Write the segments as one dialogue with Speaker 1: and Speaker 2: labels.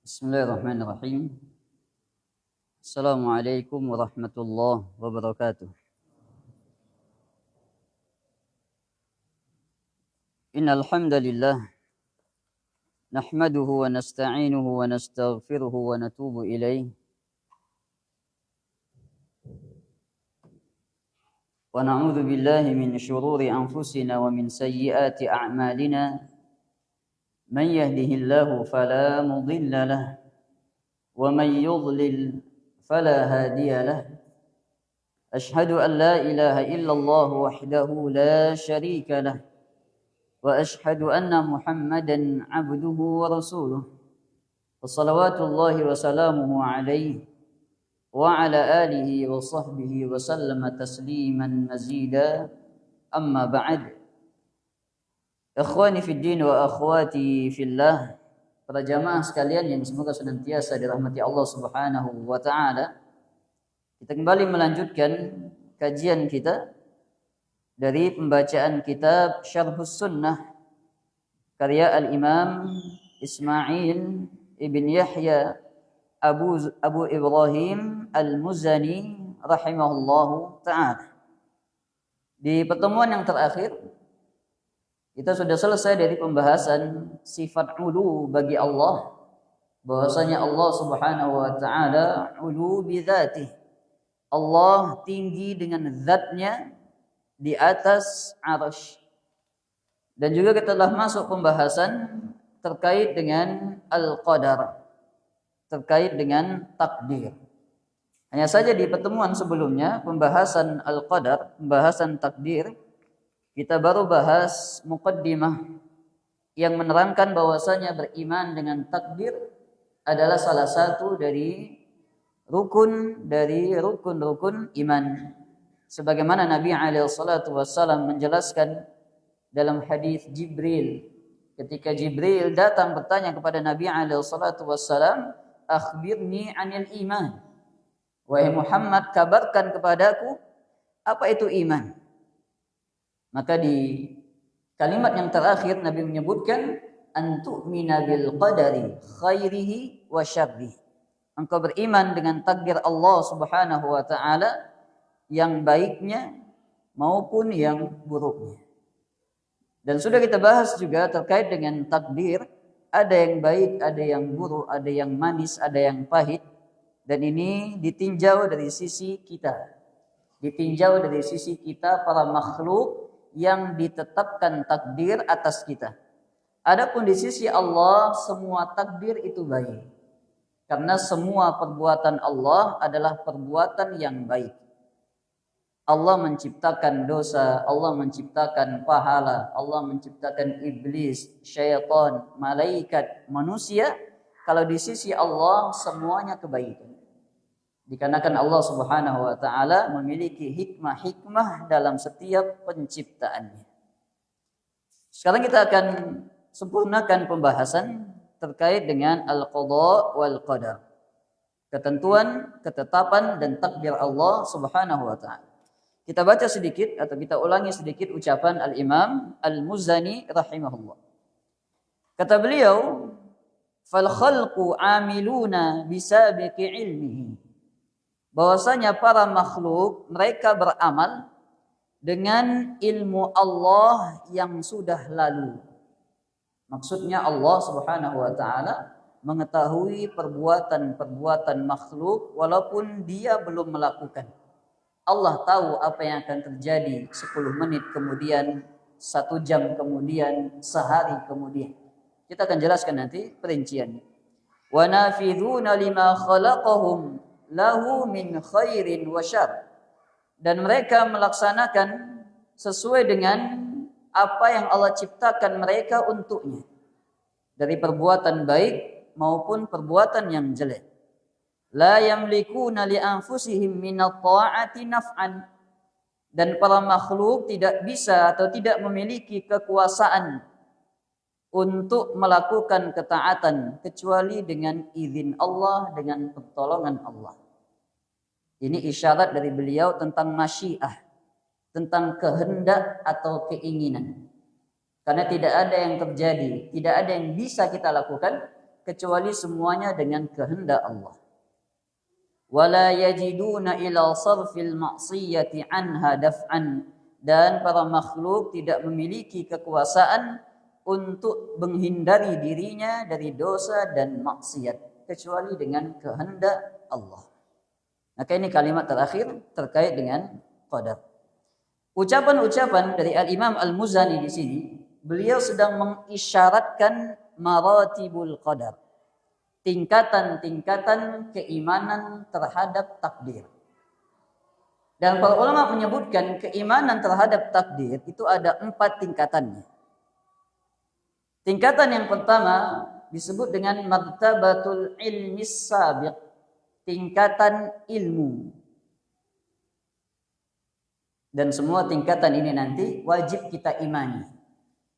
Speaker 1: Bismillahirrahmanirrahim. Assalamualaikum warahmatullahi wabarakatuh. Innal hamdalillah nahmaduhu wa nasta'inuhu wa nastaghfiruhu wa natubu ilaih. Wa na'udzu billahi min syururi anfusina wa min sayyiati a'malina. Man yahdihillahu fala mudilla lahu wa man yudlil fala hadiya lahu. Ashhadu an la ilaha illallah wahdahu la syarika lahu wa ashhadu anna Muhammadan abduhu wa rasuluh. Wassalawatullahi wa salamuhu alaihi wa ala alihi wa sahbihi wa sallama tasliman mazida. Amma ba'd. Ikhwani fid din wa akhwati fillah, para jamaah sekalian yang semoga senantiasa dirahmati Allah Subhanahu wa taala. Kita kembali melanjutkan kajian kita dari pembacaan kitab Syarhus Sunnah karya Al-Imam Ismail ibn Yahya Abu Ibrahim Al-Muzani rahimahullahu ta'ala. Di pertemuan yang terakhir kita sudah selesai dari pembahasan sifat ulu bagi Allah, bahwasanya Allah Subhanahu wa taala ulu bi dzatihi. Allah tinggi dengan zatnya di atas arsy. Dan juga kita telah masuk pembahasan terkait dengan al-qadar, terkait dengan takdir. Hanya saja di pertemuan sebelumnya, pembahasan al-qadar, pembahasan takdir, kita baru bahas muqaddimah yang menerangkan bahwasanya beriman dengan takdir adalah salah satu dari rukun-rukun iman. Sebagaimana Nabi alaihi salatu wassalam menjelaskan dalam hadis Jibril, ketika Jibril datang bertanya kepada Nabi alaihi salatu wassalam, "Akhbirni 'anil iman." Wahai Muhammad, kabarkan kepadaku apa itu iman. Maka di kalimat yang terakhir Nabi menyebutkan antu'mina bil qadari khairihi wa syarrihi. Engkau beriman dengan takdir Allah Subhanahu wa taala yang baiknya maupun yang buruknya. Dan sudah kita bahas juga terkait dengan takdir, ada yang baik, ada yang buruk, ada yang manis, ada yang pahit, dan ini ditinjau dari sisi kita. Ditinjau dari sisi kita para makhluk yang ditetapkan takdir atas kita. Adapun di sisi Allah semua takdir itu baik. Karena semua perbuatan Allah adalah perbuatan yang baik. Allah menciptakan dosa, Allah menciptakan pahala, Allah menciptakan iblis, syaitan, malaikat, manusia. Kalau di sisi Allah semuanya kebaikan. Dikarenakan Allah Subhanahu wa taala memiliki hikmah-hikmah dalam setiap penciptaannya. Sekarang kita akan sempurnakan pembahasan terkait dengan al-qada wal qadar. Ketentuan, ketetapan dan takdir Allah Subhanahu wa taala. Kita baca sedikit atau kita ulangi sedikit ucapan Al-Imam Al-Muzani rahimahullah. Kata beliau, "Fal khalqu 'amiluna bisabiqi ilmihi." Bahwasanya para makhluk mereka beramal dengan ilmu Allah yang sudah lalu. Maksudnya Allah Subhanahu wa taala mengetahui perbuatan-perbuatan makhluk walaupun dia belum melakukan. Allah tahu apa yang akan terjadi 10 menit kemudian, 1 jam kemudian, sehari kemudian. Kita akan jelaskan nanti perinciannya. Wa nafidhuna lima khalaqahum lahu min khairin wa syarr. Dan mereka melaksanakan sesuai dengan apa yang Allah ciptakan mereka untuknya, dari perbuatan baik maupun perbuatan yang jelek. La yamlikuna li anfusihim minat ta'ati naf'an. Dan para makhluk tidak bisa atau tidak memiliki kekuasaan untuk melakukan ketaatan kecuali dengan izin Allah, dengan pertolongan Allah. Ini isyarat dari beliau tentang masyiah, tentang kehendak atau keinginan. Karena tidak ada yang terjadi, tidak ada yang bisa kita lakukan kecuali semuanya dengan kehendak Allah. Wala yajiduna ila sarfil ma'siyati anha daf'an, dan para makhluk tidak memiliki kekuasaan untuk menghindari dirinya dari dosa dan maksiat kecuali dengan kehendak Allah. Maka ini kalimat terakhir terkait dengan qadar. Ucapan-ucapan dari Al-Imam Al-Muzani di sini, beliau sedang mengisyaratkan maratibul qadar, tingkatan-tingkatan keimanan terhadap takdir. Dan para ulama menyebutkan keimanan terhadap takdir itu ada 4 tingkatannya. Tingkatan yang pertama disebut dengan martabatul ilmi sabiq, tingkatan ilmu. Dan semua tingkatan ini nanti wajib kita imani.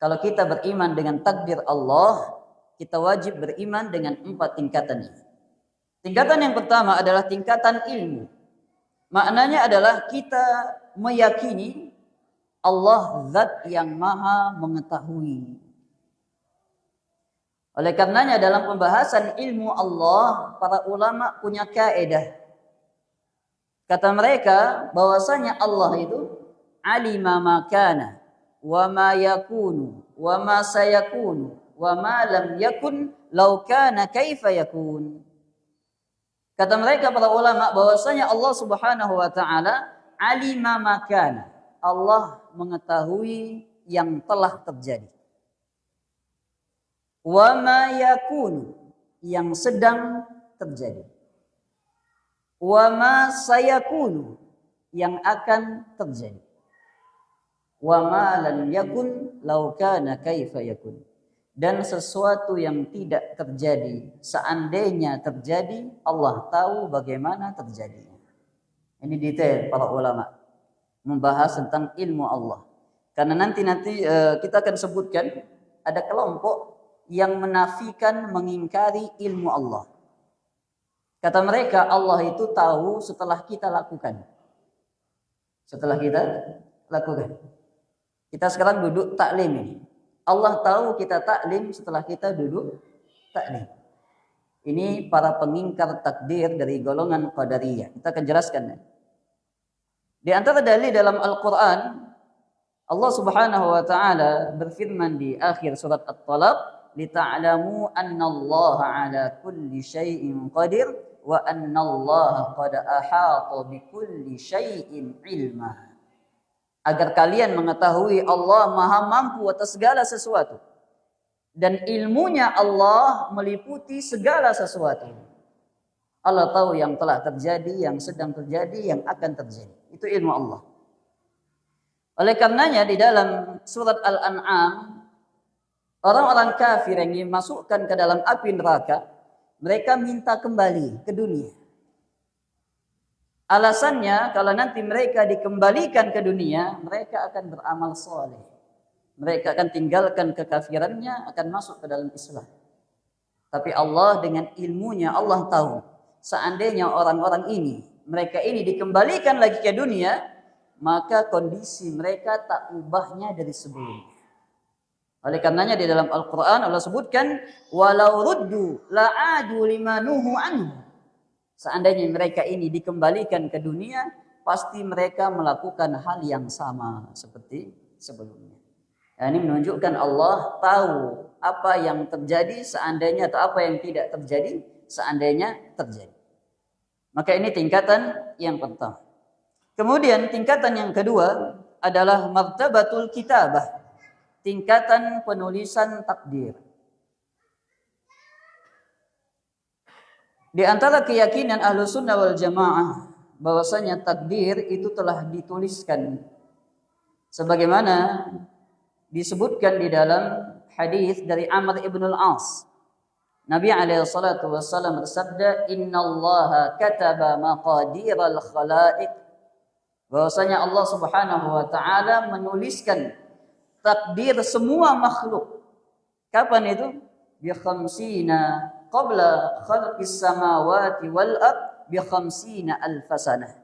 Speaker 1: Kalau kita beriman dengan takdir Allah, kita wajib beriman dengan 4 tingkatan ini. Tingkatan yang pertama adalah tingkatan ilmu. Maknanya adalah kita meyakini Allah zat yang maha mengetahui. Oleh karenanya dalam pembahasan ilmu Allah, para ulama punya kaidah. Kata mereka bahwasanya Allah itu alima ma kana wa ma yakunu wa ma sayakunu wa ma lam yakun law kana kaifa yakun. Kata mereka para ulama bahwasanya Allah Subhanahu wa taala alima ma kana. Allah mengetahui yang telah terjadi. Wa ma yakunu, yang sedang terjadi. Wa ma sayakunu, yang akan terjadi. Wa ma lam yakun law kana kaifa yakun, dan sesuatu yang tidak terjadi seandainya terjadi Allah tahu bagaimana terjadinya. Ini detail para ulama membahas tentang ilmu Allah. Karena nanti kita akan sebutkan ada kelompok yang menafikan, mengingkari ilmu Allah. Kata mereka Allah itu tahu setelah kita lakukan. Setelah kita lakukan. Kita sekarang duduk taklim ini. Allah tahu kita taklim setelah kita duduk taklim. Ini para pengingkar takdir dari golongan Qadariyah. Kita akan jelaskan. Di antara dalil dalam Al-Quran, Allah Subhanahu wa taala berfirman di akhir surat At-Talaq, lita'lamu annallaha ala kulli syai'in qadir wa annallaha qad ahata bikulli syai'in ilma. Agar kalian mengetahui Allah maha mampu atas segala sesuatu dan ilmunya Allah meliputi segala sesuatu. Allah tahu yang telah terjadi, yang sedang terjadi, yang akan terjadi. Itu ilmu Allah. Oleh karenanya di dalam surat Al-An'am, orang-orang kafir yang dimasukkan ke dalam api neraka, mereka minta kembali ke dunia. Alasannya kalau nanti mereka dikembalikan ke dunia, mereka akan beramal soleh. Mereka akan tinggalkan kekafirannya, akan masuk ke dalam Islam. Tapi Allah dengan ilmunya Allah tahu, seandainya orang-orang ini, mereka ini dikembalikan lagi ke dunia, maka kondisi mereka tak ubahnya dari sebelumnya. Oleh karenanya di dalam Al-Quran Allah sebutkan, walau ruddu la'adu limanuhu anhu. Seandainya mereka ini dikembalikan ke dunia, pasti mereka melakukan hal yang sama seperti sebelumnya. Ini menunjukkan Allah tahu apa yang terjadi seandainya atau apa yang tidak terjadi seandainya terjadi. Maka ini tingkatan yang pertama. Kemudian tingkatan yang kedua adalah martabatul kitabah, tingkatan penulisan takdir. Di antara keyakinan Ahlussunnah wal Jamaah bahwasanya takdir itu telah dituliskan sebagaimana disebutkan di dalam hadis dari Amr ibn al-As. Nabi alaihi salatu wasallam bersabda, "Innallaha kataba maqadiral khalaiq." Bahwasanya Allah Subhanahu wa taala menuliskan takdir semua makhluk. Kapan itu? Bi khamsina qabla khalqis samawati wal ard bi khamsina alf sanah.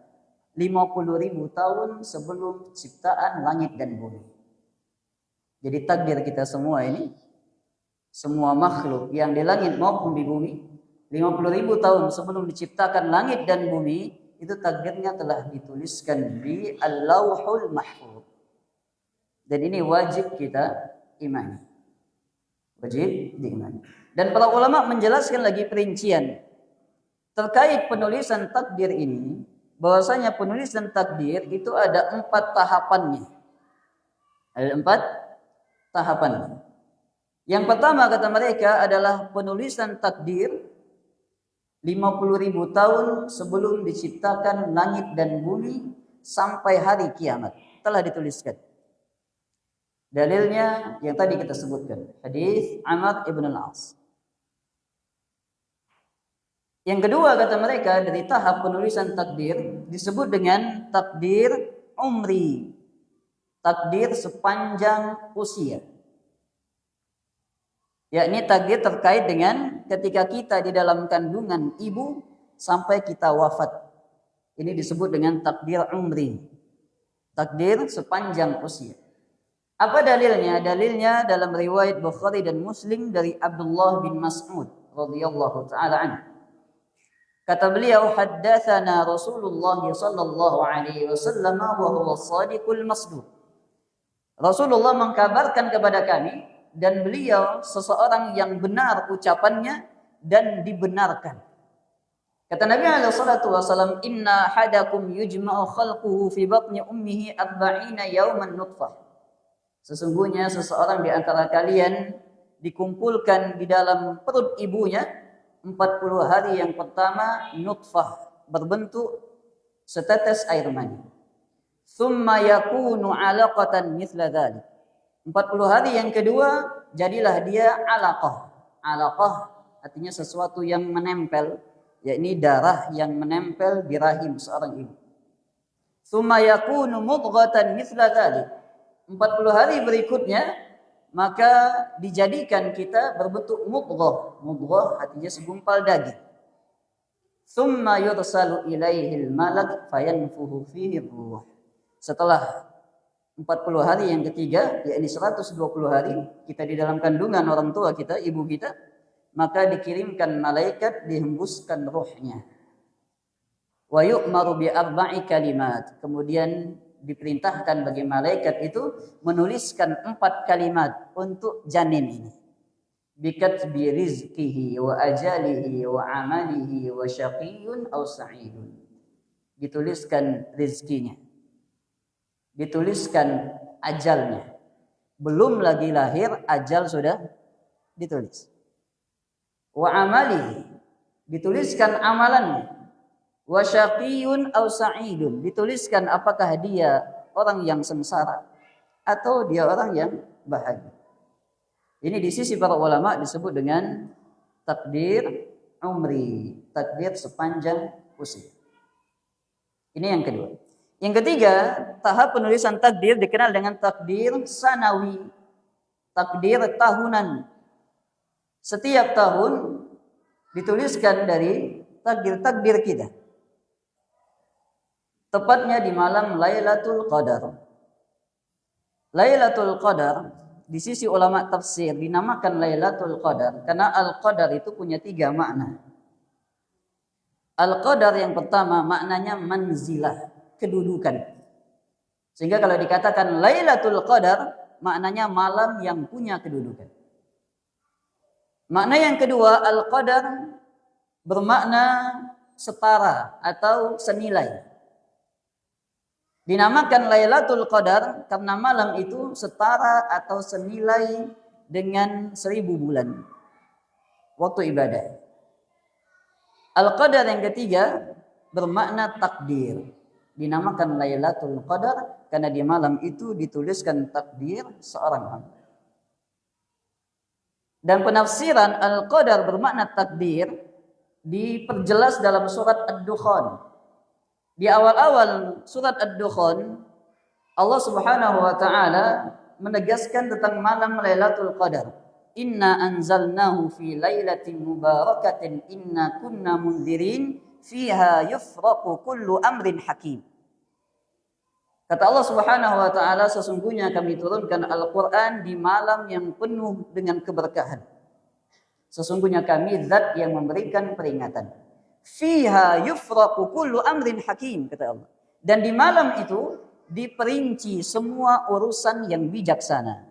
Speaker 1: 50.000 tahun sebelum ciptaan langit dan bumi. Jadi takdir kita semua ini semua makhluk yang di langit maupun di bumi, 50.000 tahun sebelum diciptakan langit dan bumi, itu takdirnya telah dituliskan di Al-Lauhul Mahfuz. Dan ini wajib kita imani. Wajib diimani. Dan para ulama menjelaskan lagi perincian terkait penulisan takdir ini, bahwasanya penulisan takdir itu ada 4 tahapannya. Ada 4 tahapan. Yang pertama kata mereka adalah penulisan takdir 50.000 tahun sebelum diciptakan langit dan bumi sampai hari kiamat telah dituliskan. Dalilnya yang tadi kita sebutkan, hadis Amr ibn al-As. Yang kedua kata mereka dari tahap penulisan takdir disebut dengan takdir umri, takdir sepanjang usia. Yakni takdir terkait dengan ketika kita di dalam kandungan ibu sampai kita wafat. Ini disebut dengan takdir umri, takdir sepanjang usia. Apa dalilnya? Dalilnya dalam riwayat Bukhari dan Muslim dari Abdullah bin Mas'ud radhiyallahu taala anhu. Kata beliau, haddatsana Rasulullah sallallahu alaihi wasallam wa huwa shadiqul masduq. Rasulullah mengkabarkan kepada kami dan beliau seseorang yang benar ucapannya dan dibenarkan. Kata Nabi alaihi salatu wasallam, "Inna hadakum yujma'u khalquhu fi batni ummihi 40 yawman nutfah." Sesungguhnya seseorang di antara kalian dikumpulkan di dalam perut ibunya 40 hari yang pertama nutfah, berbentuk setetes air mani. Tsumma yakunu 'alaqatan mithla dzalik. 40 hari yang kedua jadilah dia 'alaqah. 'Alaqah artinya sesuatu yang menempel, yakni darah yang menempel di rahim seorang ibu. Tsumma yakunu mudghatan mithla dzalik. 40 hari berikutnya maka dijadikan kita berbentuk mudghah. Mudghah artinya segumpal daging. Tsumma yursalu ilaihil malak fayanfuhu fihi ruh. Setelah 40 hari yang ketiga, yakni 120 hari kita di dalam kandungan orang tua kita, ibu kita, maka dikirimkan malaikat dihembuskan ruhnya. Wa yu'maru bi 4 kalimat. Kemudian diperintahkan bagi malaikat itu menuliskan 4 kalimat untuk janin ini. Bikatbi rizqihi wa ajalihi wa amalihi wa syaqiyyun aw sa'idun. Dituliskan rizkinya. Dituliskan ajalnya. Belum lagi lahir, ajal sudah ditulis. Wa amalihi. Dituliskan amalannya. Wa syaqiyyun aw sa'idun, dituliskan apakah dia orang yang sengsara atau dia orang yang bahagia. Ini di sisi para ulama disebut dengan takdir umri, takdir sepanjang usia. Ini yang kedua. Yang ketiga, tahap penulisan takdir dikenal dengan takdir sanawi, takdir tahunan. Setiap tahun dituliskan dari takdir-takdir kita. Tepatnya di malam Lailatul Qadar. Lailatul Qadar di sisi ulama tafsir dinamakan Lailatul Qadar karena Al-Qadar itu punya 3 makna. Al-Qadar yang pertama maknanya manzilah, kedudukan. Sehingga kalau dikatakan Lailatul Qadar maknanya malam yang punya kedudukan. Makna yang kedua, Al-Qadar bermakna setara atau senilai. Dinamakan Lailatul Qadar karena malam itu setara atau senilai dengan 1000 bulan waktu ibadah. Al-Qadar yang ketiga bermakna takdir. Dinamakan Lailatul Qadar karena di malam itu dituliskan takdir seorang hamba. Dan penafsiran Al-Qadar bermakna takdir diperjelas dalam surat Ad-Dukhan. Di awal-awal surat Ad-Dukhan, Allah Subhanahu wa taala menegaskan tentang malam Lailatul Qadar. Inna anzalnahu fi lailatin mubarakatin inna kunna munzirin fiha yufraqu kullu amrin hakim. Kata Allah Subhanahu wa taala, sesungguhnya kami turunkan Al-Qur'an di malam yang penuh dengan keberkahan. Sesungguhnya kami zat yang memberikan peringatan. Fiha yufraqu kullu amrin hakim, kata Allah. Dan di malam itu diperinci semua urusan yang bijaksana.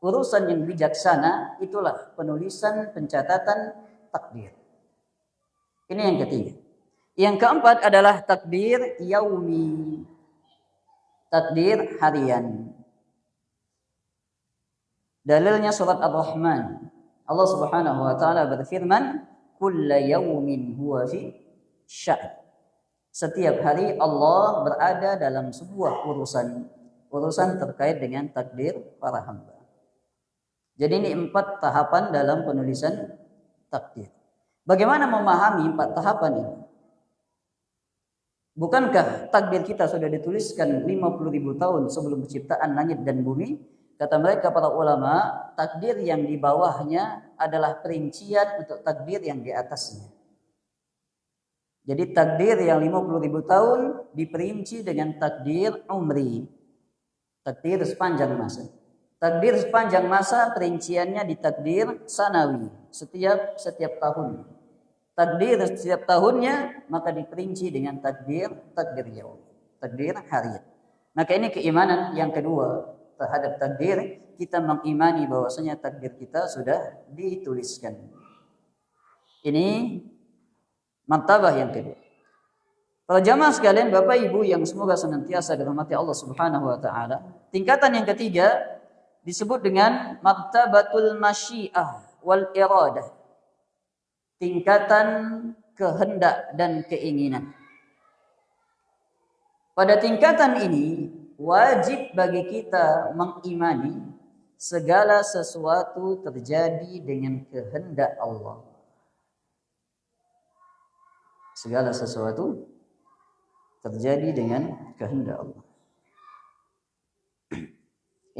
Speaker 1: Urusan yang bijaksana itulah penulisan pencatatan takdir. Ini yang ketiga. Yang keempat adalah takdir yaumi. Takdir harian. Dalilnya surat Ar-Rahman. Allah Subhanahu wa taala berfirman, "Kulla yaumin huwa fi sya'n." Setiap hari Allah berada dalam sebuah urusan terkait dengan takdir para hamba. Jadi ini 4 tahapan dalam penulisan takdir. Bagaimana memahami 4 tahapan ini? Bukankah takdir kita sudah dituliskan 50.000 tahun sebelum penciptaan langit dan bumi? Kata mereka para ulama, takdir yang di bawahnya adalah perincian untuk takdir yang di atasnya. Jadi takdir yang 50.000 tahun diperinci dengan takdir umri. Takdir sepanjang masa. Takdir sepanjang masa perinciannya di takdir sanawi, setiap tahun. Takdir setiap tahunnya maka diperinci dengan takdir yaum, takdir harian. Maka ini keimanan yang kedua terhadap takdir, kita mengimani bahwasanya takdir kita sudah dituliskan. Ini martabah yang kedua. Para jamaah sekalian, Bapak Ibu yang semoga senantiasa dirahmati Allah Subhanahu wa taala, tingkatan yang ketiga disebut dengan martabatul masyiah wal iradah. Tingkatan kehendak dan keinginan. Pada tingkatan ini wajib bagi kita mengimani segala sesuatu terjadi dengan kehendak Allah. Segala sesuatu terjadi dengan kehendak Allah.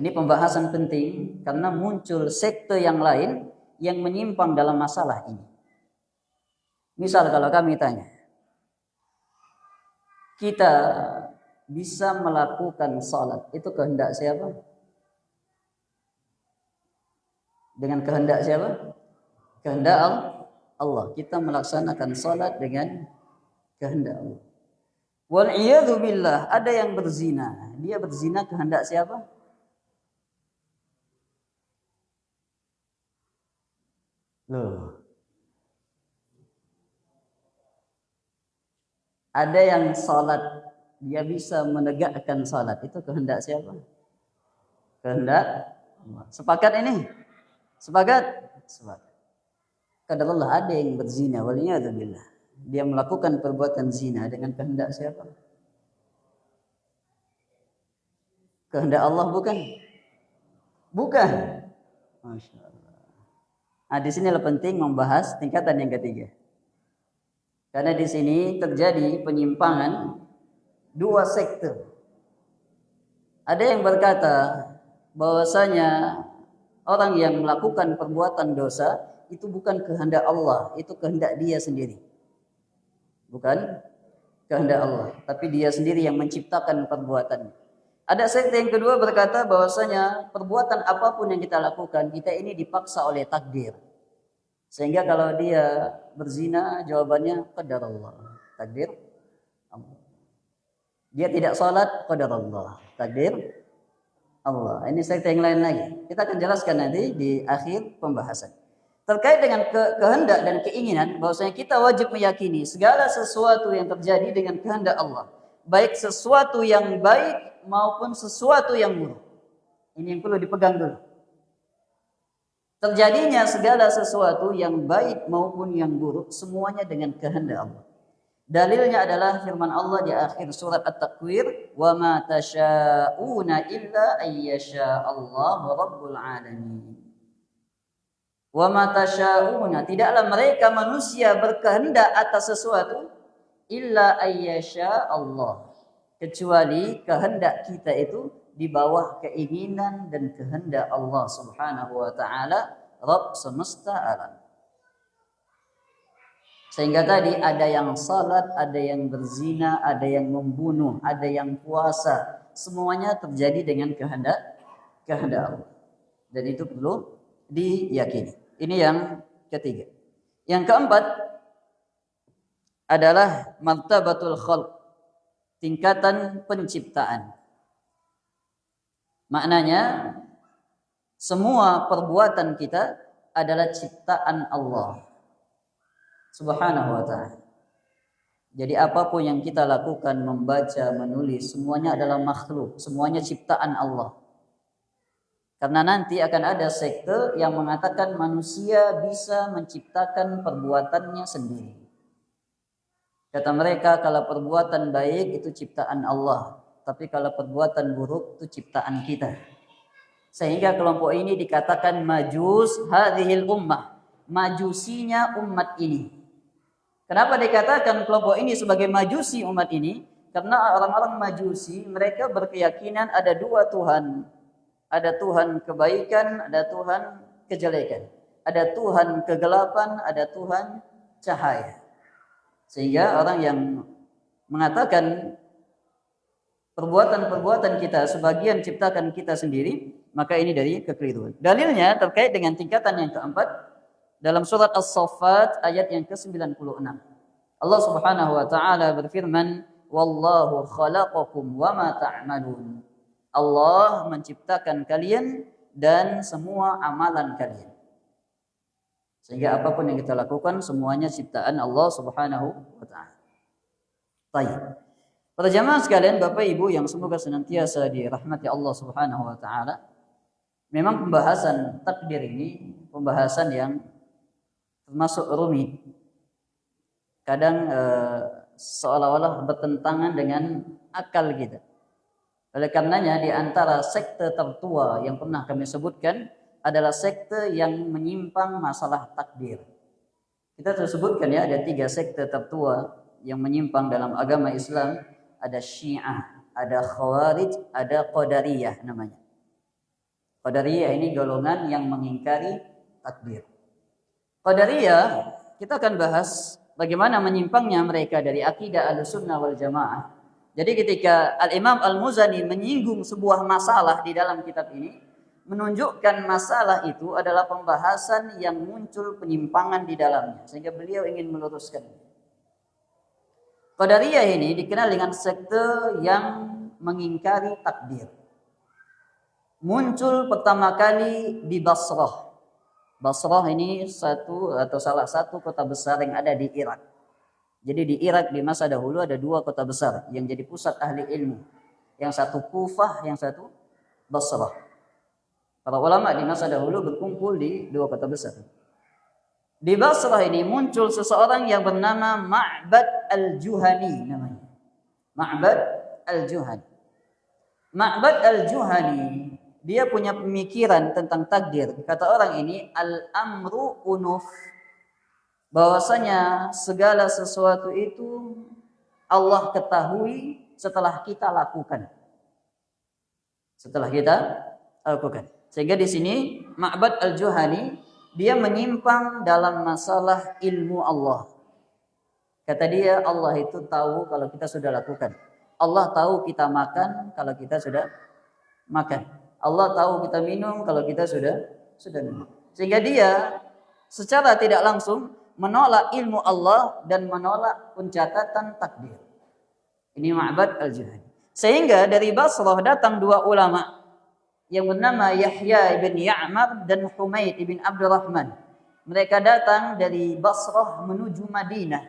Speaker 1: Ini pembahasan penting karena muncul sekte yang lain yang menyimpang dalam masalah ini. Misal kalau kami tanya, kita bisa melakukan salat, itu kehendak siapa? Dengan kehendak siapa? Kehendak Allah. Kita melaksanakan salat dengan kehendak Allah. Wal iyadzu billah, ada yang berzina. Dia berzina kehendak siapa? Loh. Ada yang salat, dia bisa menegakkan salat, itu kehendak siapa? Kehendak Allah. Sepakat ini? Sepakat? Sepakat. Qadarullah, ada yang berzina, waliyadu billah. Dia melakukan perbuatan zina dengan kehendak siapa? Kehendak Allah bukan? Bukan. Masya Allah. Nah, di sini penting membahas tingkatan yang ketiga. Karena di sini terjadi penyimpangan 2 sekte. Ada yang berkata bahwasanya orang yang melakukan perbuatan dosa itu bukan kehendak Allah, itu kehendak dia sendiri. Bukan kehendak Allah, tapi dia sendiri yang menciptakan perbuatan. Ada sekte yang kedua berkata bahwasanya perbuatan apapun yang kita lakukan, kita ini dipaksa oleh takdir. Sehingga kalau dia berzina, jawabannya qadar Allah, takdir Allah. Dia tidak salat, qadar Allah, takdir Allah. Ini sekte yang lain lagi. Kita akan jelaskan nanti di akhir pembahasan. Terkait dengan kehendak dan keinginan, bahwasanya kita wajib meyakini segala sesuatu yang terjadi dengan kehendak Allah, baik sesuatu yang baik maupun sesuatu yang buruk. Ini yang perlu dipegang dulu. Terjadinya segala sesuatu yang baik maupun yang buruk, semuanya dengan kehendak Allah. Dalilnya adalah firman Allah di akhir surat At-Takwir, "Wa ma tasyauna illa ayyasha Allah rabbul alamin." Wa ma tasyauna, tidaklah mereka manusia berkehendak atas sesuatu illa ayyasha Allah, kecuali kehendak kita itu di bawah keinginan dan kehendak Allah Subhanahu wa taala, Rabb semesta alam. Sehingga tadi ada yang salat, ada yang berzina, ada yang membunuh, ada yang puasa, semuanya terjadi dengan kehendak Allah. Dan itu perlu diyakini. Ini yang ketiga. Yang keempat adalah martabatul khalq, tingkatan penciptaan. Maknanya semua perbuatan kita adalah ciptaan Allah Subhanahu wa ta'ala. Jadi apapun yang kita lakukan, membaca, menulis, semuanya adalah makhluk, semuanya ciptaan Allah. Karena nanti akan ada sekte yang mengatakan manusia bisa menciptakan perbuatannya sendiri. Kata mereka, kalau perbuatan baik itu ciptaan Allah, tapi kalau perbuatan buruk itu ciptaan kita. Sehingga kelompok ini dikatakan majus hadhil ummah, majusinya umat ini. Kenapa dikatakan kelompok ini sebagai majusi umat ini? Karena orang-orang majusi mereka berkeyakinan ada dua Tuhan. Ada Tuhan kebaikan, ada Tuhan kejelekan. Ada Tuhan kegelapan, ada Tuhan cahaya. Sehingga orang yang mengatakan perbuatan-perbuatan kita sebagian ciptakan kita sendiri, maka ini dari kekeliruan. Dalilnya terkait dengan tingkatan yang keempat dalam surat As-Saffat ayat yang ke-96. Allah Subhanahu wa taala berfirman, "Wallahu khalaqakum wama ta'malun." Allah menciptakan kalian dan semua amalan kalian. Sehingga apapun yang kita lakukan semuanya ciptaan Allah Subhanahu wa taala. Baik. Para jamaah sekalian, Bapak Ibu yang semoga senantiasa dirahmati Allah Subhanahu wa taala. Memang pembahasan takdir ini pembahasan yang termasuk rumit. Kadang seolah-olah bertentangan dengan akal kita. Oleh karenanya di antara sekte tertua yang pernah kami sebutkan adalah sekte yang menyimpang masalah takdir. Kita sudah sebutkan ya, ada 3 sekte tertua yang menyimpang dalam agama Islam. Ada Syiah, ada Khawarij, ada Qadariyah namanya. Qadariyah ini golongan yang mengingkari takdir. Qadariyah, kita akan bahas bagaimana menyimpangnya mereka dari akidah Ahlussunnah wal Jamaah. Jadi ketika Al-Imam Al-Muzani menyinggung sebuah masalah di dalam kitab ini, menunjukkan masalah itu adalah pembahasan yang muncul penyimpangan di dalamnya, sehingga beliau ingin meluruskan. Qadariyah ini dikenal dengan sekte yang mengingkari takdir. Muncul pertama kali di Basrah. Basrah ini salah satu kota besar yang ada di Irak. Jadi di Irak di masa dahulu ada 2 kota besar yang jadi pusat ahli ilmu. Yang satu Kufah, yang satu Basrah. Para ulama di masa dahulu berkumpul di 2 kota besar. Di Basrah ini muncul seseorang yang bernama Ma'bad al-Juhani namanya. Ma'bad al-Juhani. Ma'bad al-Juhani, dia punya pemikiran tentang takdir. Kata orang ini, al-amru unuf. Bahwasanya segala sesuatu itu Allah ketahui setelah kita lakukan. Setelah kita lakukan. Sehingga di sini Ma'bad al-Juhani dia menyimpang dalam masalah ilmu Allah. Kata dia, Allah itu tahu kalau kita sudah lakukan. Allah tahu kita makan kalau kita sudah makan. Allah tahu kita minum kalau kita sudah minum. Sehingga dia secara tidak langsung menolak ilmu Allah dan menolak pencatatan takdir. Ini Ma'bad al-Juhani. Sehingga dari Basrah datang 2 ulama yang bernama Yahya ibn Ya'mar dan Humaid ibn Abdurrahman. Mereka datang dari Basrah menuju Madinah,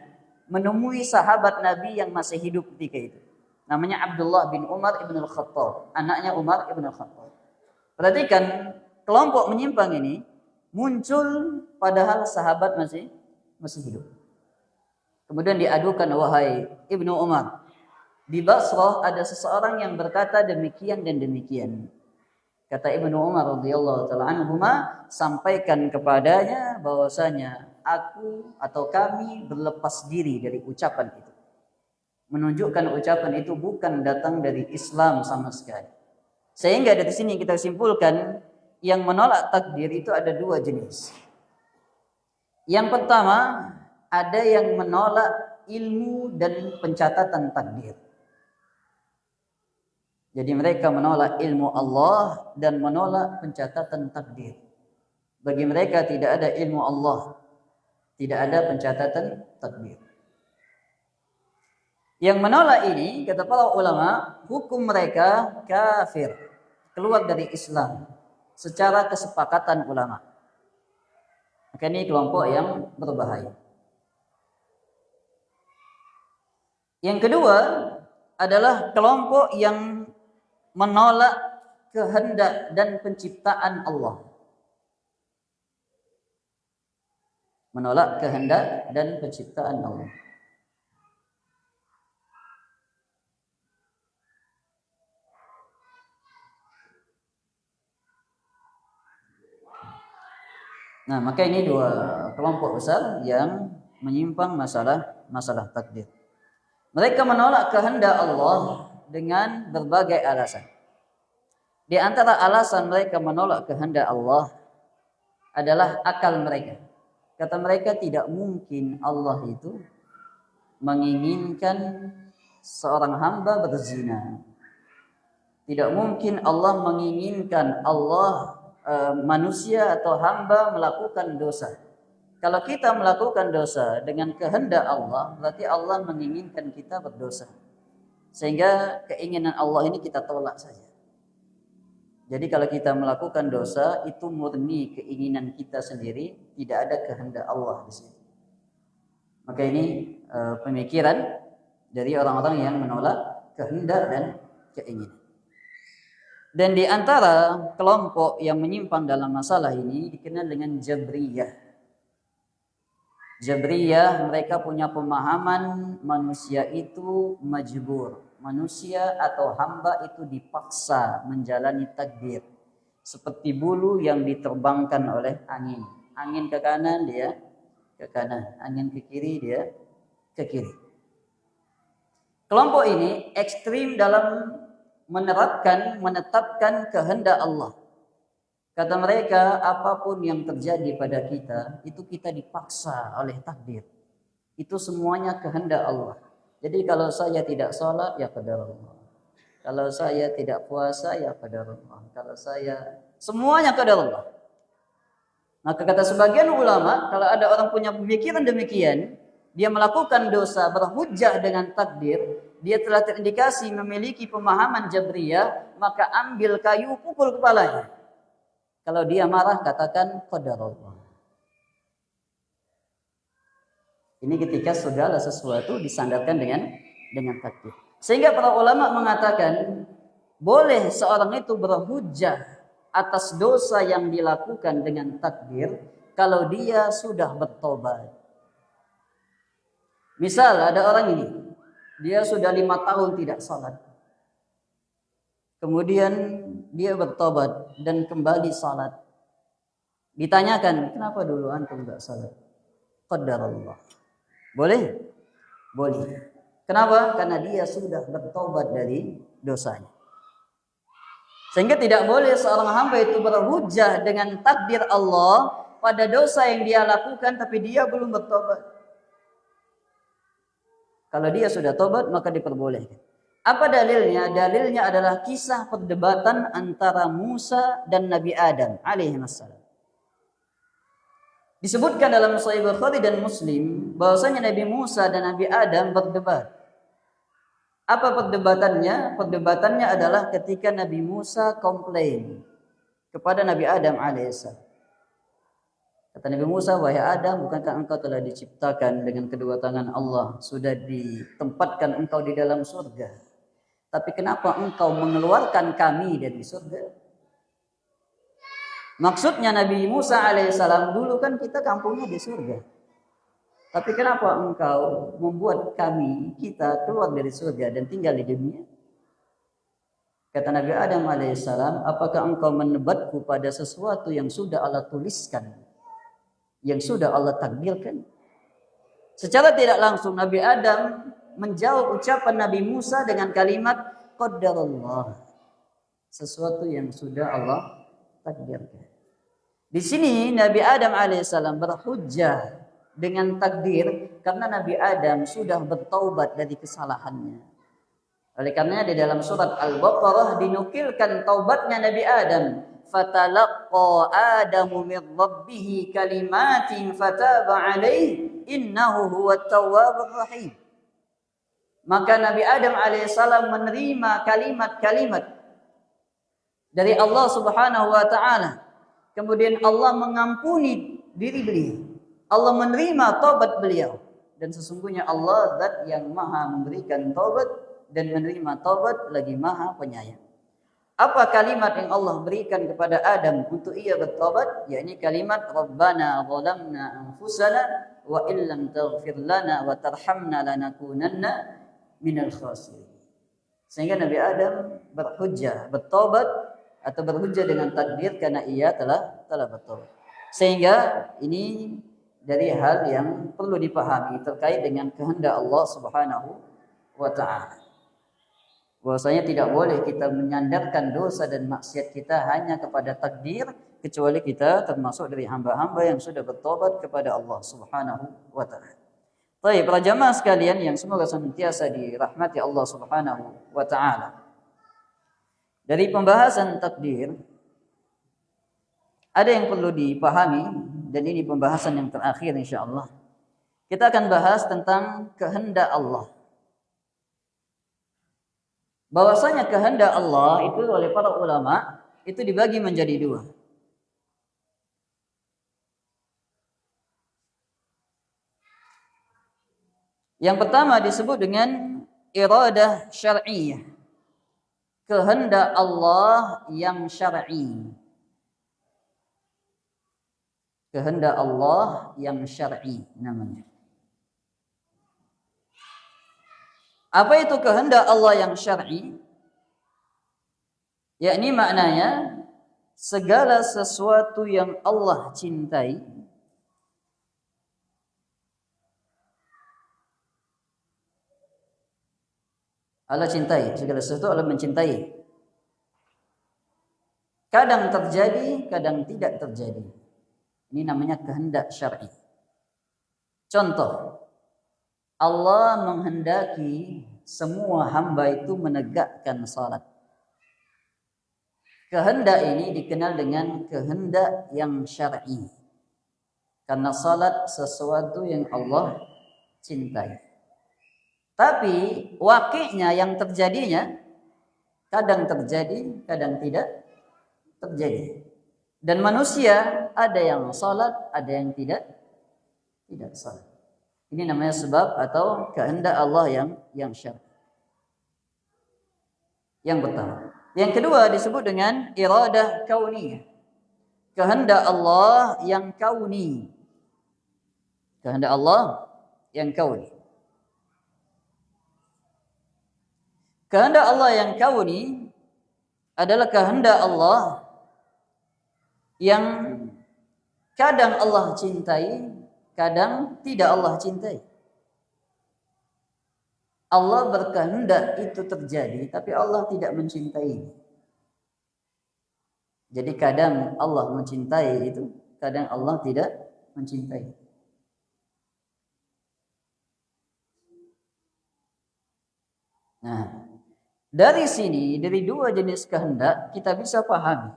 Speaker 1: menemui sahabat Nabi yang masih hidup ketika itu. Namanya Abdullah bin Umar ibn al-Khattab, anaknya Umar ibn al-Khattab. Perhatikan, kelompok menyimpang ini muncul padahal sahabat masih hidup. Kemudian diadukan, wahai Ibnu Umar, di Basrah ada seseorang yang berkata demikian dan demikian. Kata Ibnu Umar radhiyallahu taala anhuma, sampaikan kepadanya bahwasanya aku atau kami berlepas diri dari ucapan itu. Menunjukkan ucapan itu bukan datang dari Islam sama sekali. Sehingga dari sini kita simpulkan yang menolak takdir itu ada 2 jenis. Yang pertama, ada yang menolak ilmu dan pencatatan takdir. Jadi mereka menolak ilmu Allah dan menolak pencatatan takdir. Bagi mereka tidak ada ilmu Allah, Tidak ada pencatatan takdir. Yang menolak ini, kata para ulama, hukum mereka kafir, keluar dari Islam secara kesepakatan ulama. Maka ini kelompok yang berbahaya. Yang kedua adalah kelompok yang menolak kehendak dan penciptaan Allah. Menolak kehendak dan penciptaan Allah. Nah, maka ini dua kelompok besar yang menyimpang masalah takdir. Mereka menolak kehendak Allah dengan berbagai alasan. Di antara alasan mereka menolak kehendak Allah adalah akal mereka. Kata mereka, tidak mungkin Allah itu menginginkan seorang hamba berzina. Tidak mungkin Allah menginginkan manusia atau hamba melakukan dosa. Kalau kita melakukan dosa dengan kehendak Allah, berarti Allah menginginkan kita berdosa. Sehingga keinginan Allah ini kita tolak saja. Jadi kalau kita melakukan dosa, itu murni keinginan kita sendiri, tidak ada kehendak Allah di sini. Maka ini pemikiran dari orang-orang yang menolak kehendak dan keinginan. Dan di antara kelompok yang menyimpang dalam masalah ini dikenal dengan Jabriyah. Jabriyah, mereka punya pemahaman manusia itu majbur. Manusia atau hamba itu dipaksa menjalani takdir. Seperti bulu yang diterbangkan oleh angin. Angin ke kanan, dia ke kanan. Angin ke kiri, dia ke kiri. Kelompok ini ekstrim dalam menetapkan kehendak Allah. Kata mereka, apapun yang terjadi pada kita, itu kita dipaksa oleh takdir. Itu semuanya kehendak Allah. Jadi kalau saya tidak sholat, ya qadar Allah. Kalau saya tidak puasa, ya qadar Allah. Kalau saya, semuanya qadar Allah. Maka kata sebagian ulama, kalau ada orang punya pemikiran demikian, dia melakukan dosa berhujjah dengan takdir, dia telah terindikasi memiliki pemahaman Jabriyah, maka ambil kayu pukul kepalanya. Kalau dia marah, katakan qadarullah. Ini ketika segala sesuatu disandarkan dengan takdir. Sehingga para ulama mengatakan boleh seorang itu berhujjah atas dosa yang dilakukan dengan takdir kalau dia sudah bertobat. Misal ada orang ini, dia sudah 5 tahun tidak sholat. Kemudian dia bertobat dan kembali sholat. Ditanyakan, kenapa dulu antum tidak sholat? Qadarullah. Boleh? Boleh. Kenapa? Karena dia sudah bertobat dari dosanya. Sehingga tidak boleh seorang hamba itu berhujjah dengan takdir Allah pada dosa yang dia lakukan tapi dia belum bertobat. Kalau dia sudah tobat maka diperbolehkan. Apa dalilnya? Dalilnya adalah kisah perdebatan antara Musa dan Nabi Adam alaihissalam. Disebutkan dalam Sahih Bukhari dan Muslim bahwasanya Nabi Musa dan Nabi Adam berdebat. Apa perdebatannya? Perdebatannya adalah ketika Nabi Musa komplain kepada Nabi Adam alaihissalam. Kata Nabi Musa, wahai Adam, bukankah engkau telah diciptakan dengan kedua tangan Allah, sudah ditempatkan engkau di dalam surga. Tapi kenapa engkau mengeluarkan kami dari surga? Maksudnya Nabi Musa alaihissalam, dulu kan kita kampungnya di surga. Tapi kenapa engkau membuat kita keluar dari surga dan tinggal di dunia? Kata Nabi Adam alaihissalam, apakah engkau menebatku pada sesuatu yang sudah Allah tuliskan, yang sudah Allah takdirkan? Secara tidak langsung Nabi Adam menjawab ucapan Nabi Musa dengan kalimat qadarullah, sesuatu yang sudah Allah takdirkan. Di sini Nabi Adam alaihissalam berhujjah dengan takdir karena Nabi Adam sudah bertaubat dari kesalahannya. Oleh karenanya di dalam surat Al-Baqarah dinukilkan taubatnya Nabi Adam. fatalaqqa Adamu min rabbih kalimatin fataba alaihi innahu huwat tawwabur rahim. Maka Nabi Adam alaihissalam menerima kalimat-kalimat dari Allah Subhanahu wa taala. Kemudian Allah mengampuni diri beliau. Allah menerima taubat beliau. Dan sesungguhnya Allah zat yang maha memberikan taubat dan menerima taubat lagi maha penyayang. Apa kalimat yang Allah berikan kepada Adam untuk ia bertaubat? Yakni kalimat Rabbana zalamna anfusana wa illam taghfir lana wa tarhamna lanakunanna minal khasirin. Sehingga Nabi Adam berhujjah, bertaubat atau berhujjah dengan takdir karena ia telah bertaubat. Sehingga ini dari hal yang perlu dipahami terkait dengan kehendak Allah Subhanahu wa taala. Bahwasanya tidak boleh kita menyandarkan dosa dan maksiat kita hanya kepada takdir, kecuali kita termasuk dari hamba-hamba yang sudah bertobat kepada Allah Subhanahu wa taala. Baik, para jamaah sekalian yang semoga senantiasa dirahmati Allah Subhanahu wa taala. Dari pembahasan takdir ada yang perlu dipahami, dan ini pembahasan yang terakhir insyaallah. Kita akan bahas tentang kehendak Allah. Bahwasanya kehendak Allah itu oleh para ulama itu dibagi menjadi dua. Yang pertama disebut dengan iradah syar'iyyah. Kehendak Allah yang syar'i. Kehendak Allah yang syar'i namanya. Apa itu kehendak Allah yang syar'i? Yakni maknanya segala sesuatu yang Allah cintai Allah cintai, segala sesuatu Allah mencintai. Kadang terjadi, kadang tidak terjadi. Ini namanya kehendak syar'i. Contoh, Allah menghendaki semua hamba itu menegakkan salat. Kehendak ini dikenal dengan kehendak yang syar'i. Karena salat sesuatu yang Allah cintai. Tapi wakilnya yang terjadinya kadang terjadi, kadang tidak terjadi. Dan manusia ada yang salat, ada yang tidak salat. Ini namanya sebab atau kehendak Allah yang syar'i. Yang pertama. Yang kedua disebut dengan iradah kauniyah. Kehendak Allah yang kauni. Kehendak Allah yang kauni. Kehendak Allah yang kauni adalah kehendak Allah yang kadang Allah cintai, kadang tidak Allah cintai. Allah berkehendak itu terjadi, tapi Allah tidak mencintai. Jadi kadang Allah mencintai itu, kadang Allah tidak mencintai. Nah, dari sini, dari dua jenis kehendak, kita bisa pahami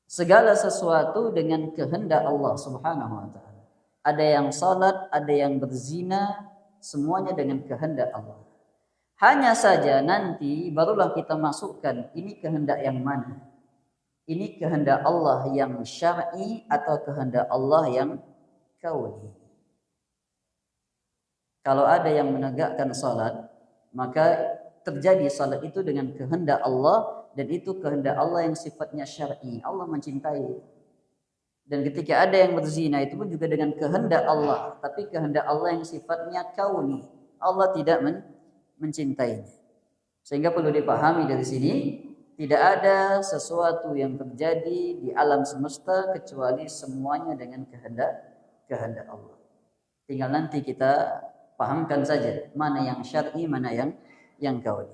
Speaker 1: segala sesuatu dengan kehendak Allah Subhanahu wa taala. Ada yang salat, ada yang berzina, semuanya dengan kehendak Allah. Hanya saja nanti barulah kita masukkan ini kehendak yang mana. Ini kehendak Allah yang syar'i atau kehendak Allah yang kauni. Kalau ada yang menegakkan salat, maka terjadi salat itu dengan kehendak Allah, dan itu kehendak Allah yang sifatnya syar'i. Allah mencintai. Dan ketika ada yang berzina itu pun juga dengan kehendak Allah, tapi kehendak Allah yang sifatnya kauni. Allah tidak mencintainya. Sehingga perlu dipahami dari sini, tidak ada sesuatu yang terjadi di alam semesta kecuali semuanya dengan kehendak Allah. Tinggal nanti kita pahamkan saja mana yang syar'i, mana yang kauni.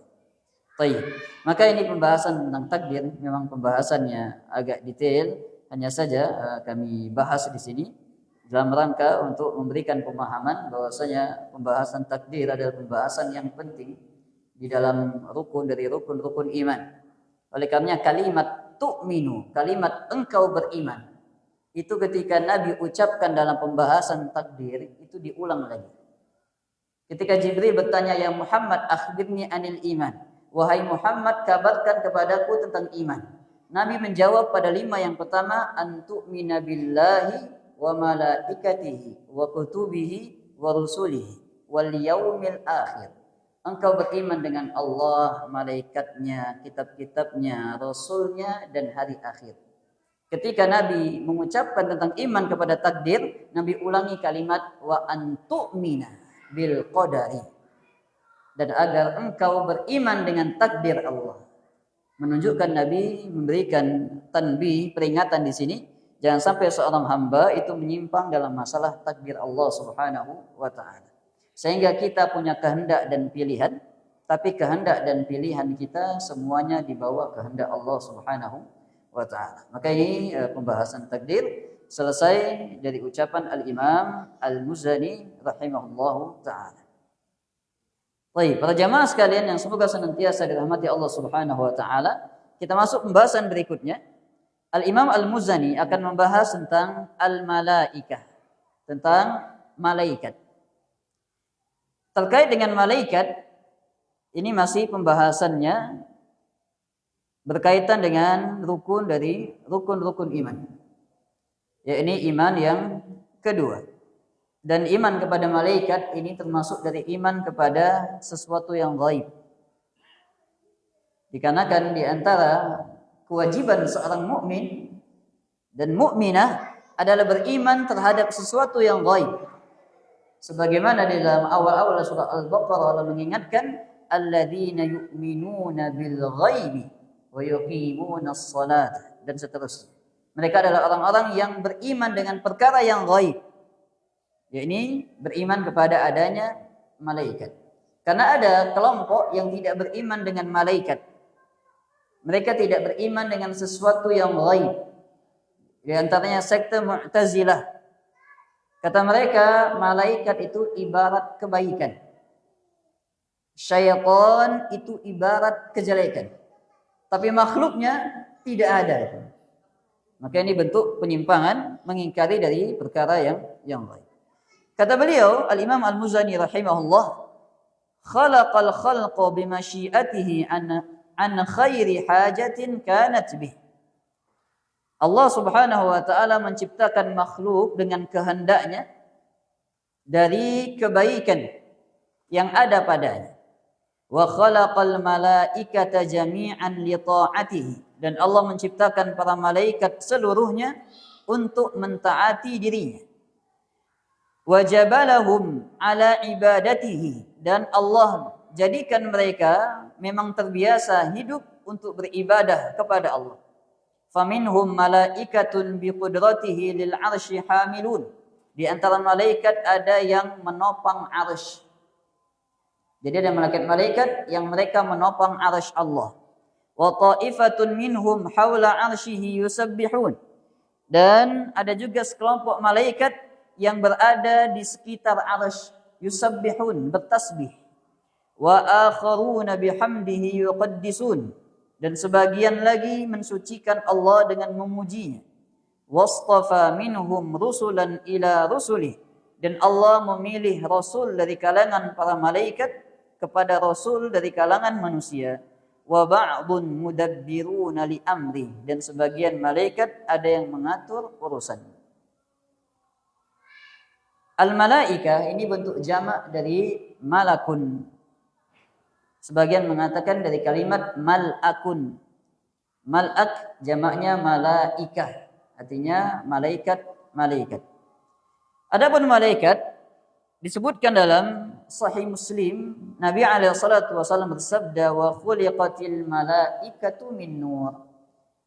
Speaker 1: Baik. Maka ini pembahasan tentang takdir, memang pembahasannya agak detail, hanya saja kami bahas di sini dalam rangka untuk memberikan pemahaman bahwasanya pembahasan takdir adalah pembahasan yang penting di dalam rukun dari rukun-rukun iman. Oleh karenanya kalimat tu'minu, kalimat engkau beriman. Itu ketika Nabi ucapkan dalam pembahasan takdir, itu diulang lagi. Ketika Jibril bertanya, ya Muhammad akhbirni anil iman. Wahai Muhammad, kabarkan kepadaku tentang iman. Nabi menjawab pada 5 yang pertama, antu'mina billahi wa malaikatihi wa kutubihi wa rusulihi wal yaumil akhir. Engkau beriman dengan Allah, malaikatnya, kitab-kitabnya, rasulnya, dan hari akhir. Ketika Nabi mengucapkan tentang iman kepada takdir, Nabi ulangi kalimat wa antu'mina bil qadari, dan agar engkau beriman dengan takdir Allah. Menunjukkan Nabi memberikan tanbih, peringatan di sini, jangan sampai seorang hamba itu menyimpang dalam masalah takdir Allah Subhanahu wa taala. Sehingga kita punya kehendak dan pilihan, tapi kehendak dan pilihan kita semuanya di bawah kehendak Allah Subhanahu wa taala. Maka ini pembahasan takdir selesai dari ucapan Al-Imam Al-Muzani rahimahullahu taala. Baik, para jamaah sekalian yang semoga senantiasa dirahmati Allah Subhanahu wa taala, kita masuk pembahasan berikutnya. Al-Imam Al-Muzani akan membahas tentang al-malaikah, tentang malaikat. Terkait dengan malaikat, ini masih pembahasannya berkaitan dengan rukun dari rukun-rukun iman. Yakni iman yang kedua. Dan iman kepada malaikat ini termasuk dari iman kepada sesuatu yang gaib. Dikarenakan di antara kewajiban seorang mukmin dan mukminah adalah beriman terhadap sesuatu yang gaib. Sebagaimana di dalam awal-awal surah Al-Baqarah Allah mengingatkan alladzina yu'minuna bil ghaibi wa yuqimuna as-salata, dan seterusnya. Mereka adalah orang-orang yang beriman dengan perkara yang gaib, yakni beriman kepada adanya malaikat. Karena ada kelompok yang tidak beriman dengan malaikat. Mereka tidak beriman dengan sesuatu yang gaib. Di antaranya sekte Mu'tazilah. Kata mereka, malaikat itu ibarat kebaikan. Syaitan itu ibarat kejelekan. Tapi makhluknya tidak ada. Maka ini bentuk penyimpangan, mengingkari dari perkara yang baik. Kata beliau, Al-Imam Al-Muzani rahimahullah, khalaqal khalqa bimasyiatihi an khairi hajatin kanat bih. Allah Subhanahu wa taala menciptakan makhluk dengan kehendaknya dari kebaikan yang ada padanya. Wa khalaqal malaikata jami'an li ta'atihi, dan Allah menciptakan para malaikat seluruhnya untuk mentaati dirinya. Wa jabalahum ala ibadatihi, dan Allah jadikan mereka memang terbiasa hidup untuk beribadah kepada Allah. Faminhum malaikatun biqudratihi lil arsy hamilun. Di antara malaikat ada yang menopang arsy. Jadi ada malaikat-malaikat yang mereka menopang arsy Allah. Wa ta'ifatun minhum haula arsyihi yusabbihun. Dan ada juga sekelompok malaikat yang berada di sekitar arsy, yusabbihun, bertasbih. Wa akharuna bihamdihi yuqaddisun. Dan sebagian lagi mensucikan Allah dengan memujinya. Wastafa minhum rusulan ila rusulih, dan Allah memilih rasul dari kalangan para malaikat kepada rasul dari kalangan manusia. Wa ba'dun mudabbiruna li amri, dan sebagian malaikat ada yang mengatur urusan. Al-malaikah ini bentuk jamak dari malakun. Sebagian mengatakan dari kalimat mal'akun. Mal'ak jamaknya malaikah, artinya malaikat. Adapun malaikat disebutkan dalam Sahih Muslim, Nabi alaihi salatu wasallam bersabda, wa khuliqatil malaikatu min nur.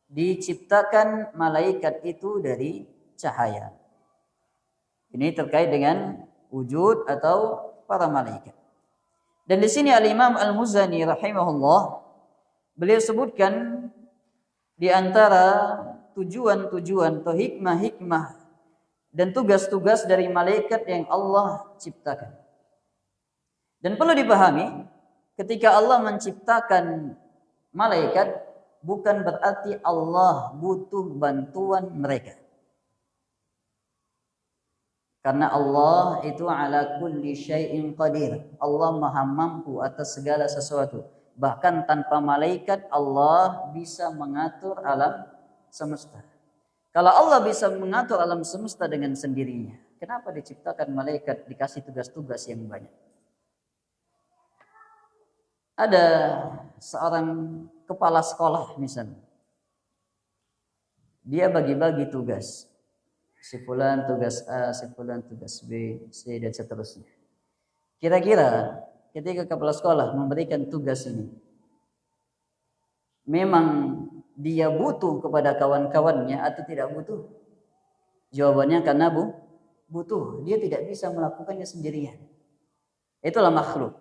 Speaker 1: Diciptakan malaikat itu dari cahaya. Ini terkait dengan wujud atau para malaikat. Dan di sini Al-Imam Al-Muzani rahimahullah, beliau sebutkan di antara tujuan-tujuan atau hikmah-hikmah dan tugas-tugas dari malaikat yang Allah ciptakan. Dan perlu dipahami, ketika Allah menciptakan malaikat, bukan berarti Allah butuh bantuan mereka. Karena Allah itu ala kulli syai'in qadir. Allah maha mampu atas segala sesuatu. Bahkan tanpa malaikat Allah bisa mengatur alam semesta. Kalau Allah bisa mengatur alam semesta dengan sendirinya, kenapa diciptakan malaikat dikasih tugas-tugas yang banyak? Ada seorang kepala sekolah misalnya. Dia bagi-bagi tugas. Si fulan tugas A, si fulan tugas B, C dan seterusnya. Kira-kira ketika kepala sekolah memberikan tugas ini, memang dia butuh kepada kawan-kawannya atau tidak butuh? Jawabannya karena butuh. Dia tidak bisa melakukannya sendirian. Itulah makhluk.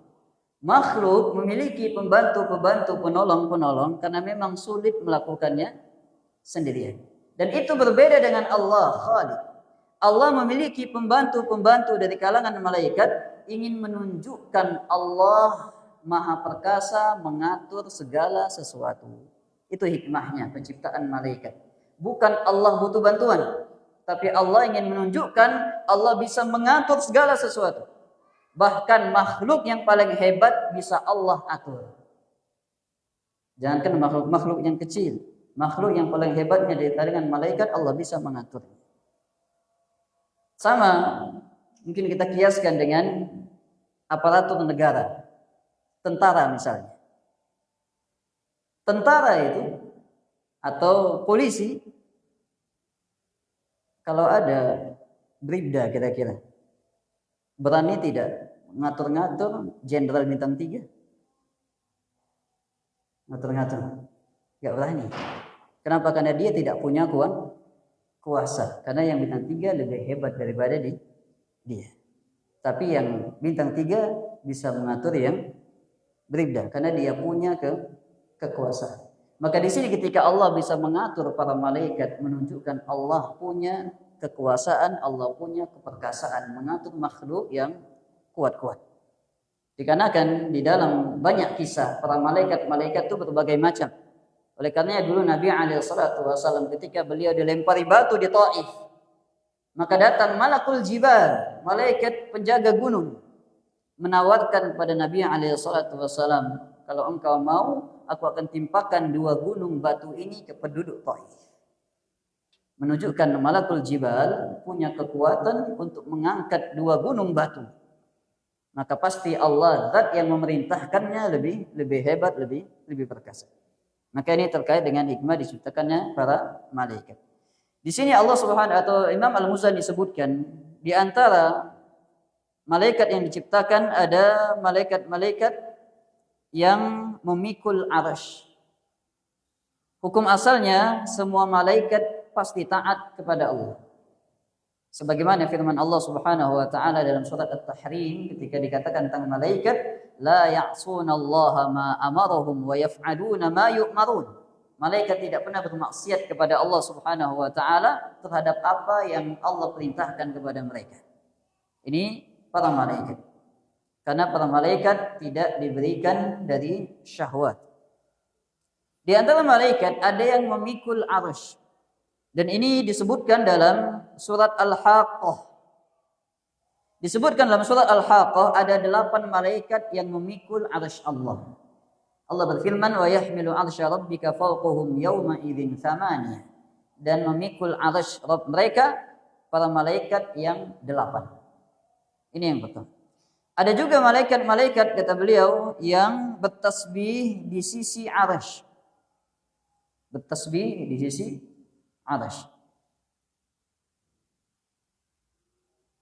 Speaker 1: Makhluk memiliki pembantu-pembantu, penolong-penolong karena memang sulit melakukannya sendirian. Dan itu berbeda dengan Allah Khaliq. Allah memiliki pembantu-pembantu dari kalangan malaikat ingin menunjukkan Allah Maha Perkasa mengatur segala sesuatu. Itu hikmahnya penciptaan malaikat. Bukan Allah butuh bantuan, tapi Allah ingin menunjukkan Allah bisa mengatur segala sesuatu. Bahkan makhluk yang paling hebat bisa Allah atur. Jangankan makhluk-makhluk yang kecil, makhluk yang paling hebatnya dari kalangan malaikat Allah bisa mengatur. Sama mungkin kita kiaskan dengan aparatur negara, tentara misalnya. Tentara itu atau polisi, kalau ada bribda kira-kira, berani tidak ngatur-ngatur jenderal bintang 3? Ngatur-ngatur, nggak berani. Kenapa? Karena dia tidak punya kuasa. Karena yang bintang 3 lebih hebat daripada dia. Tapi yang bintang 3 bisa mengatur yang bribda karena dia punya kekuasaan. Maka di sini ketika Allah bisa mengatur para malaikat, menunjukkan Allah punya kekuasaan, Allah punya keperkasaan mengatur makhluk yang kuat-kuat. Dikarenakan di dalam banyak kisah para malaikat itu berbagai macam. Oleh karenanya dulu Nabi SAW ketika beliau dilempari batu di Taif, maka datang malakul jibal, malaikat penjaga gunung, menawarkan kepada Nabi SAW, kalau engkau mau, aku akan timpakan 2 gunung batu ini ke penduduk Taif. Menunjukkan malakul jibal punya kekuatan untuk mengangkat 2 gunung batu. Maka pasti Allah zat yang memerintahkannya lebih hebat, lebih perkasa. Maka ini terkait dengan hikmah diciptakannya para malaikat. Di sini Allah Subhanahu atau Imam Al-Muzani disebutkan di antara malaikat yang diciptakan ada malaikat-malaikat yang memikul arasy. Hukum asalnya semua malaikat pasti taat kepada Allah. Sebagaimana firman Allah Subhanahu wa taala dalam surat At-Tahrim ketika dikatakan tentang malaikat, la ya'sunallaha ma amarahum wa yaf'aluna ma yu'marun. Malaikat tidak pernah bermaksiat kepada Allah Subhanahu wa taala terhadap apa yang Allah perintahkan kepada mereka. Ini para malaikat. Karena para malaikat tidak diberikan dari syahwat. Di antara malaikat ada yang memikul arasy. Dan ini disebutkan dalam surat Al-Haqqah. Disebutkan dalam surat Al-Haqqah ada 8 malaikat yang memikul arasy Allah. Allah berfirman, wa yahmilu arsya rabbika fawqahum yawma idzin thamaniyah. Dan memikul arasy Rabb mereka para malaikat yang 8. Ini yang pertama. Ada juga malaikat-malaikat kata beliau yang bertasbih di sisi arasy. Bertasbih di sisi arasy.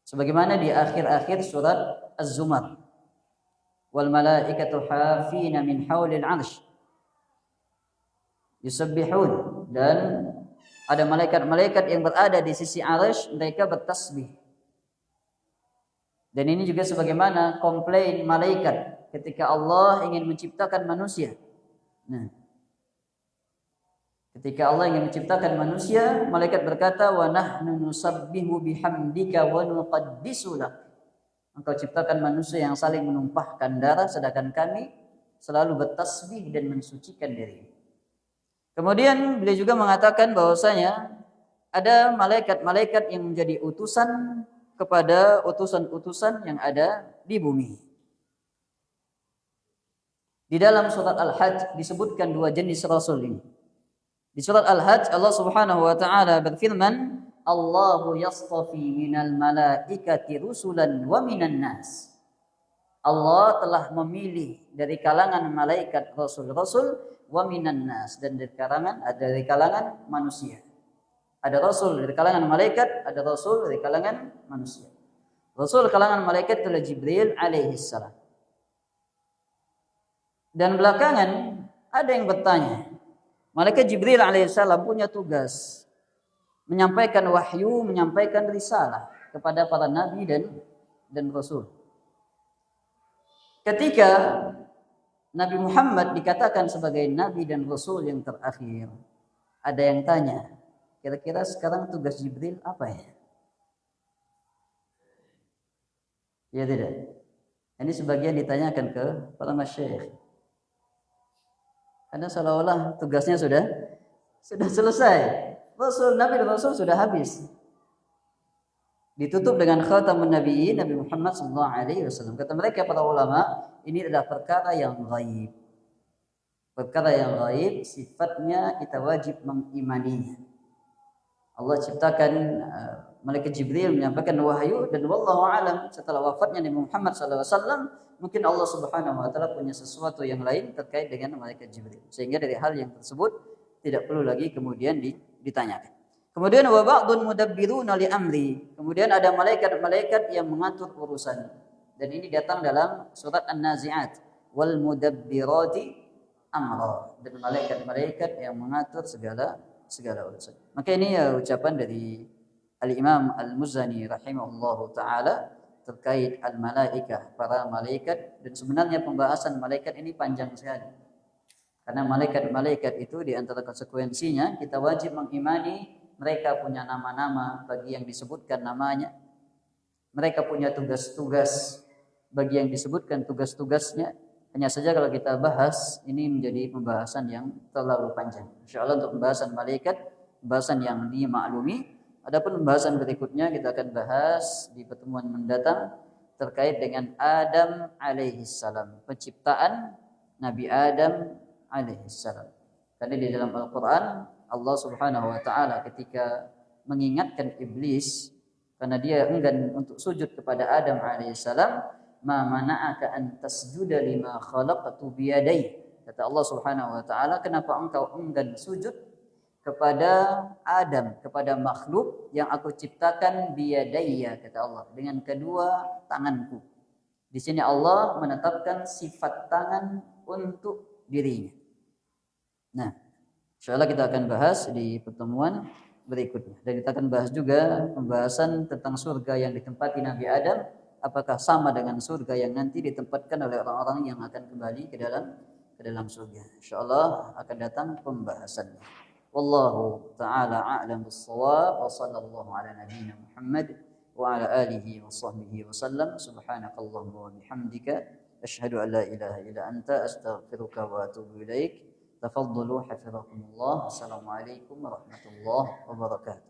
Speaker 1: Sebagaimana di akhir-akhir surat Az-Zumar. Wal malaikatu hafina min haulil arsy. Yusabbihun, dan ada malaikat-malaikat yang berada di sisi arasy, mereka bertasbih. Dan ini juga sebagaimana komplain malaikat ketika Allah ingin menciptakan manusia. Nah, ketika Allah ingin menciptakan manusia, malaikat berkata, wa nahnu nusabbihu bihamdika wa nuqaddisu lak. Engkau ciptakan manusia yang saling menumpahkan darah, sedangkan kami selalu bertasbih dan mensucikan diri. Kemudian beliau juga mengatakan bahwasanya ada malaikat-malaikat yang menjadi utusan kepada utusan-utusan yang ada di bumi. Di dalam surat Al-Hajj disebutkan dua jenis rasul ini. Di surat Al-Hajj Allah Subhanahu wa taala berfirman, "Allahu yastafi minal malaikati rusulan wa minan nas." Allah telah memilih dari kalangan malaikat rasul-rasul wa minan nas, dan dari kalangan manusia. Ada rasul dari kalangan malaikat, ada rasul dari kalangan manusia. Rasul kalangan malaikat adalah Jibril alaihi salam. Dan belakangan ada yang bertanya, malaikat Jibril alaihissalam punya tugas menyampaikan wahyu, menyampaikan risalah kepada para nabi dan rasul. Ketika Nabi Muhammad dikatakan sebagai nabi dan rasul yang terakhir, ada yang tanya, kira-kira sekarang tugas Jibril apa ya? Ya tidak. Ini sebagian ditanyakan ke para masyayikh. Karena seolah-olah tugasnya sudah selesai. Nabi dan Rasul sudah habis. Ditutup dengan khatamun nabiyyin Nabi Muhammad SAW. Kata mereka para ulama, ini adalah perkara yang gaib. Perkara yang gaib, sifatnya kita wajib mengimaninya. Allah ciptakan malaikat Jibril menyampaikan wahyu, dan wallahu alam setelah wafatnya Nabi Muhammad SAW, mungkin Allah Subhanahu wa taala punya sesuatu yang lain terkait dengan malaikat Jibril, sehingga dari hal yang tersebut tidak perlu lagi kemudian ditanyakan. Kemudian wa ba'dun mudabbiruna li amri. Kemudian ada malaikat-malaikat yang mengatur urusan. Dan ini datang dalam surat An-Nazi'at, wal mudabbirati amra. Dan malaikat-malaikat yang mengatur segala urusan. Maka ini ucapan dari Al-Imam Al-Muzani rahimahullahu taala terkait al-malaikah, para malaikat. Dan sebenarnya pembahasan malaikat ini panjang sekali. Karena malaikat-malaikat itu di antara konsekuensinya kita wajib mengimani mereka punya nama-nama bagi yang disebutkan namanya. Mereka punya tugas-tugas bagi yang disebutkan tugas-tugasnya. Hanya saja kalau kita bahas, ini menjadi pembahasan yang terlalu panjang. InsyaAllah untuk pembahasan malaikat, pembahasan yang dimaklumi. Adapun pembahasan berikutnya kita akan bahas di pertemuan mendatang terkait dengan Adam alaihissalam. Penciptaan Nabi Adam alaihissalam. Karena di dalam Al-Quran, Allah Subhanahu wa ta'ala ketika mengingatkan iblis karena dia enggan untuk sujud kepada Adam alaihissalam, ma mana'aka an tasjuda lima khalaqtu biyadai. Kata Allah Subhanahu wa taala, kenapa engkau enggan sujud kepada Adam, kepada makhluk yang aku ciptakan biyadaiya, kata Allah, dengan kedua tanganku. Di sini Allah menetapkan sifat tangan untuk dirinya. Nah, insyaallah kita akan bahas di pertemuan berikutnya. Dan kita akan bahas juga pembahasan tentang surga yang ditempati Nabi Adam. Apakah sama dengan surga yang nanti ditempatkan oleh orang-orang yang akan kembali ke dalam surga. InsyaAllah akan datang pembahasannya. Wallahu ta'ala a'lam bis-shawab. Wa sallallahu ala nabiyyina Muhammad wa ala alihi wa sahbihi wa sallam. Subhanakallahumma wa bihamdika asyhadu an la ilaha illa anta astaghfiruka wa atubu ilaik. Tafaddalu hafizakumullah. Assalamualaikum warahmatullahi wabarakatuh.